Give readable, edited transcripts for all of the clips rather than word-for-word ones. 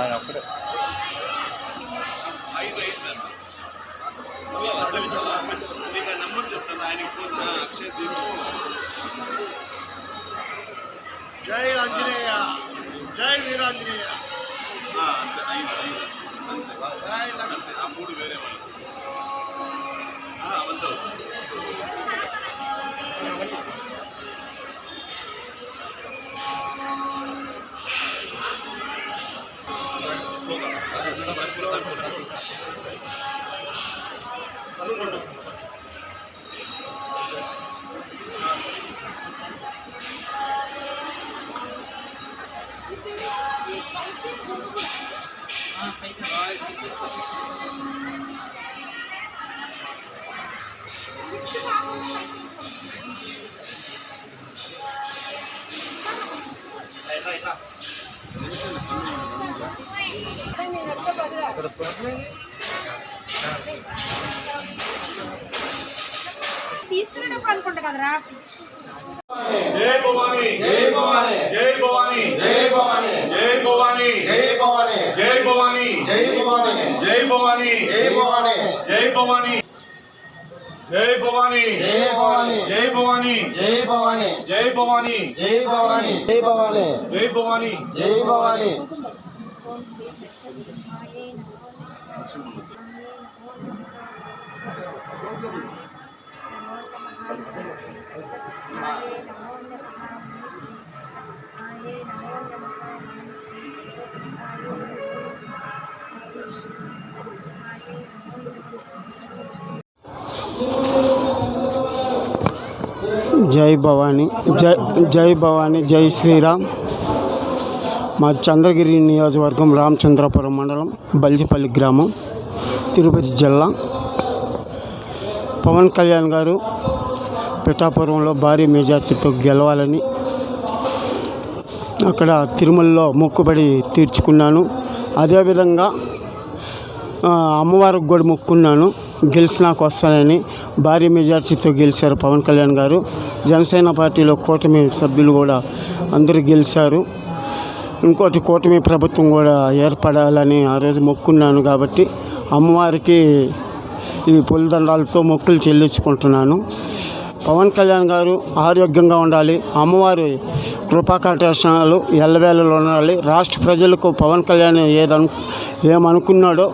ఆయన ఒక్కడే జై ఆంజనేయ, జై వీరాంజనేయ. ఆ మూడు వేరే వాళ్ళు తీసుకునేటప్పుడు అనుకుంటా కదరా. జై భవానీ, జై భవానీ, జై భవానీ, జై భవానీ, జై భవానీ, జై భవానీ, జై భవానీ, జై భవానీ, జై భవానీ, జై భవానీ, జై భవానీ, జై భవానీ, జై భవానీ, జై భవానీ, జై భవానీ, జై భవానీ, జై భవానీ, జై భవానీ, జై భవానీ, జై భవానీ. జై భవానీ, జై భవానీ, జై శ్రీరామ్. మా చంద్రగిరి నియోజకవర్గం రామచంద్రపురం మండలం బల్జిపల్లి గ్రామం తిరుపతి జిల్లా. పవన్ కళ్యాణ్ గారు పిఠాపురంలో భారీ మెజార్టీతో గెలవాలని అక్కడ తిరుమలలో మొక్కుబడి తీర్చుకున్నాను. అదేవిధంగా అమ్మవారికి కూడా మొక్కున్నాను, గెలిచినాకు వస్తానని. భారీ మెజార్టీతో గెలిచారు పవన్ కళ్యాణ్ గారు. జనసేన పార్టీలో కూటమి సభ్యులు కూడా అందరూ గెలిచారు. ఇంకోటి కూటమి ప్రభుత్వం కూడా ఏర్పడాలని ఆ రోజు మొక్కున్నాను కాబట్టి అమ్మవారికి ఈ పులిదండాలతో మొక్కులు చెల్లించుకుంటున్నాను. పవన్ కళ్యాణ్ గారు ఆరోగ్యంగా ఉండాలి, అమ్మవారి కృపాకటాక్షాలు ఎల్లవేళలో ఉండాలి. రాష్ట్ర ప్రజలకు పవన్ కళ్యాణ్ ఏమనుకున్నాడో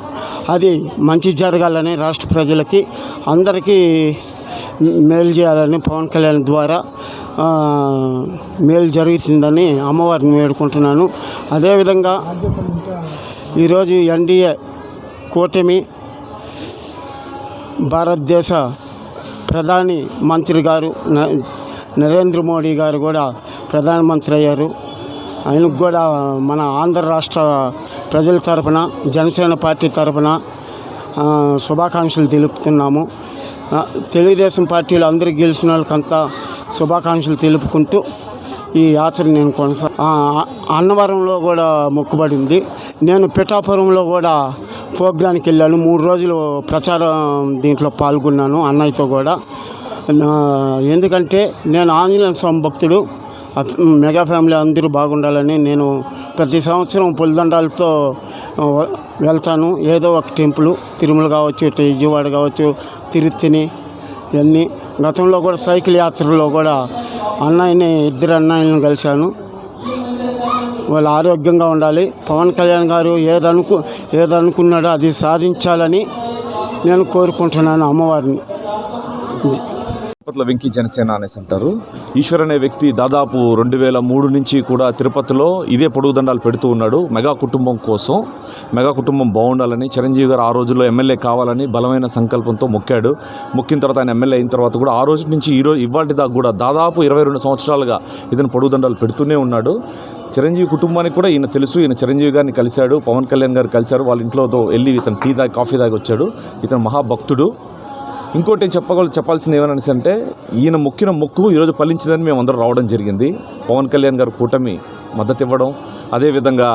అది మంచి జరగాలని, రాష్ట్ర ప్రజలకి అందరికీ మేలు చేయాలని పవన్ కళ్యాణ్ ద్వారా మేలు జరుగుతుందని అమ్మవారిని వేడుకుంటున్నాను. అదేవిధంగా ఈరోజు ఎన్డీఏ కూటమి భారతదేశ ప్రధాని మంత్రి గారు నరేంద్ర మోడీ గారు కూడా ప్రధానమంత్రి అయ్యారు. ఆయనకు కూడా మన ఆంధ్ర రాష్ట్ర ప్రజల తరపున, జనసేన పార్టీ తరపున శుభాకాంక్షలు తెలుపుతున్నాము. తెలుగుదేశం పార్టీలో అందరూ గెలిచిన వాళ్ళకంతా శుభాకాంక్షలు తెలుపుకుంటూ ఈ యాత్ర నేను అన్నవరంలో కూడా మొక్కుబడింది. నేను పిఠాపురంలో కూడా ప్రోగ్రాంకి వెళ్ళాను. 3 రోజులు ప్రచారం దీంట్లో పాల్గొన్నాను అన్నయ్యతో కూడా. ఎందుకంటే నేను ఆంజనేయ స్వామి భక్తుడు. మెగా ఫ్యామిలీ అందరూ బాగుండాలని నేను ప్రతి సంవత్సరం పులిదండాలతో వెళ్తాను. ఏదో ఒక టెంపుల్, తిరుమల కావచ్చు, విజయవాడ కావచ్చు, తిరుత్తని ఇవన్నీ. గతంలో కూడా సైకిల్ యాత్రలో కూడా ఇద్దరు అన్నయ్యలను కలిశాను. వాళ్ళు ఆరోగ్యంగా ఉండాలి. పవన్ కళ్యాణ్ గారు ఏదనుకున్నాడో అది సాధించాలని నేను కోరుకుంటున్నాను అమ్మవారిని. తిరుపతిలో వెంకీ జనసేన అనేసి అంటారు. ఈశ్వర్ అనే వ్యక్తి దాదాపు 2003 నుంచి కూడా తిరుపతిలో ఇదే పొడుగు దండాలు పెడుతూ ఉన్నాడు. మెగా కుటుంబం కోసం, మెగా కుటుంబం బాగుండాలని. చిరంజీవి గారు ఆ రోజుల్లో ఎమ్మెల్యే కావాలని బలమైన సంకల్పంతో మొక్కిన తర్వాత ఆయన ఎమ్మెల్యే అయిన తర్వాత కూడా ఆ రోజు నుంచి ఇవాళ దాకా కూడా దాదాపు 22 సంవత్సరాలుగా ఇతను పొడుగు దండాలు పెడుతూనే ఉన్నాడు. చిరంజీవి కుటుంబానికి కూడా ఈయన తెలుసు. ఈయన చిరంజీవి గారిని కలిశాడు, పవన్ కళ్యాణ్ గారు కలిశారు. వాళ్ళ ఇంట్లోతో వెళ్ళి ఇతను టీ తాగి, కాఫీ తాగి వచ్చాడు. ఇతను మహాభక్తుడు. ఇంకోటి చెప్పాల్సింది ఏమనేసి అంటే, ఈయన మొక్కిన మొక్కు ఈరోజు ఫలించిందని మేము అందరూ రావడం జరిగింది. పవన్ కళ్యాణ్ గారు కూటమి మద్దతు ఇవ్వడం, అదేవిధంగా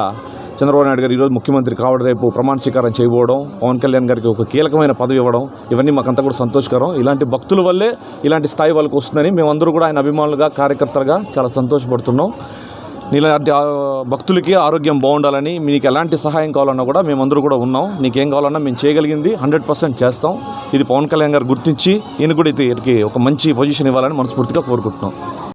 చంద్రబాబు నాయుడు గారు ఈరోజు ముఖ్యమంత్రి కావడం, రేపు ప్రమాణ స్వీకారం చేయబోవడం, పవన్ కళ్యాణ్ గారికి ఒక కీలకమైన పదవి ఇవ్వడం, ఇవన్నీ మాకంతా కూడా సంతోషకరం. ఇలాంటి భక్తుల వల్లే ఇలాంటి స్థాయి వాళ్ళకి వస్తుందని మేమందరూ కూడా ఆయన అభిమానులుగా, కార్యకర్తలుగా చాలా సంతోషపడుతున్నాం. నీలాంటి భక్తులకి ఆరోగ్యం బాగుండాలని, మీకు ఎలాంటి సహాయం కావాలన్నా కూడా మేమందరూ కూడా ఉన్నాం. నీకేం కావాలన్నా మేము చేయగలిగింది 100% చేస్తాం. ఇది పవన్ కళ్యాణ్ గారు గుర్తించి ఈయన కూడా ఇది ఒక మంచి పొజిషన్ ఇవ్వాలని మనస్ఫూర్తిగా కోరుకుంటున్నాం.